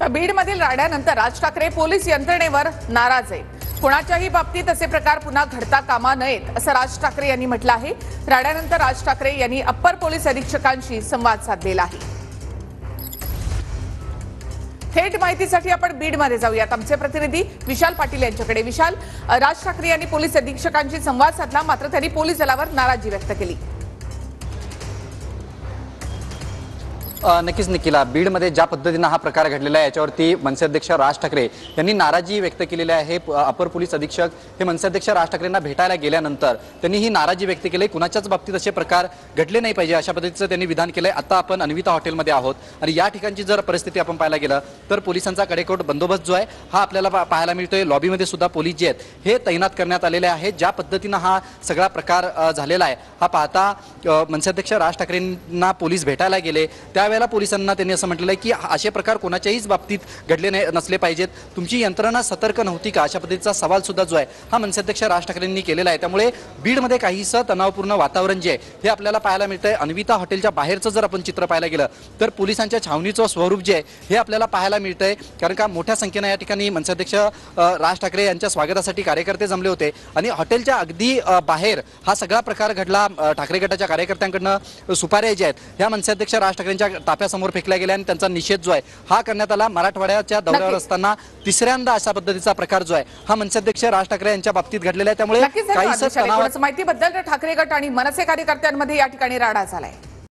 बीडमधील राड्यानंतर Raj Thackeray police यंत्रणेवर नाराज आहेत। कुणाच्याही बाबतीत असे प्रकार पुन्हा घडता कामा नयेत असं राज ठाकरे यांनी म्हटलं आहे। राड्यानंतर राज ठाकरे यांनी अप्पर पोलीस अधीक्षकांशी संवाद साधलेला आहे। थेट माहितीसाठी आपण बीडमध्ये जाऊयात। आमचे प्रतिनिधी विशाल पाटील यांच्याकडे। विशाल, राज ठाकरे यांनी पोलीस अधीक्षकांशी संवाद साधला, मात्र त्यांनी पोलीस दलावर नाराजी व्यक्त केली। नक्कीच निखिला, बीडमध्ये ज्या पद्धतीने हा प्रकार घडलेला आहे याच्यावरती मनसे अध्यक्ष राज ठाकरे यांनी नाराजी व्यक्त केलेली आहे। अपर पोलीस अधीक्षक हे मनसे अध्यक्ष राज ठाकरेंना भेटायला गेल्यानंतर त्यांनी ही नाराजी व्यक्त केली। कुणाच्याच बाबतीत असे प्रकार घडले नाही पाहिजे अशा पद्धतीचं त्यांनी विधान केलंय। आता आपण अन्विता हॉटेलमध्ये आहोत आणि या ठिकाणची जर परिस्थिती आपण पाहायला गेलं तर पोलिसांचा कडेकोट बंदोबस्त जो आहे हा आपल्याला पाहायला मिळतोय। लॉबीमध्ये सुद्धा पोलीस जे आहेत हे तैनात करण्यात आलेले आहेत। ज्या पद्धतीनं हा सगळा प्रकार झालेला आहे हा पाहता मनसे अध्यक्ष राज ठाकरेंना पोलीस भेटायला गेले त्यावेळेला पोलिसांना त्यांनी असं म्हटलेलं आहे की असे प्रकार कोणाच्याहीच बाबतीत घडले नसले पाहिजेत। तुमची यंत्रणा सतर्क नव्हती का अशा पद्धतीचा सवाल सुद्धा जो आहे हा मनसे अध्यक्ष राज ठाकरेंनी केलेला आहे। त्यामुळे बीडमध्ये काहीसं तणावपूर्ण वातावरण जे आहे हे आपल्याला पाहायला मिळतंय। अन्विता हॉटेलच्या बाहेरचं जर आपण चित्र पाहायला गेलं तर पोलिसांच्या छावणीचं स्वरूप जे आहे हे आपल्याला पाहायला मिळतंय। कारण का मोठ्या संख्येने या ठिकाणी मनसे अध्यक्ष राज ठाकरे यांच्या स्वागतासाठी कार्यकर्ते जमले होते आणि हॉटेलच्या अगदी बाहेर हा सगळा प्रकार घडला। ठाकरे गटाच्या कार्यकर्त्यांकडनं सुपाऱ्या ज्या आहेत ह्या मनसे अध्यक्ष राज ठाकरेंच्या ताफ्यासमोर फेकल्या गेल्या आणि त्यांचा निषेध जो आहे हा करण्यात आला। मराठवाड्याच्या दौऱ्यावर असताना तिसऱ्यांदा अशा पद्धतीचा प्रकार जो आहे हा मनसे अध्यक्ष राज ठाकरे यांच्या बाबतीत घडलेला आहे। त्यामुळे माहितीबद्दल ठाकरे गट आणि मनसे कार्यकर्त्यांमध्ये या ठिकाणी राडा झालाय।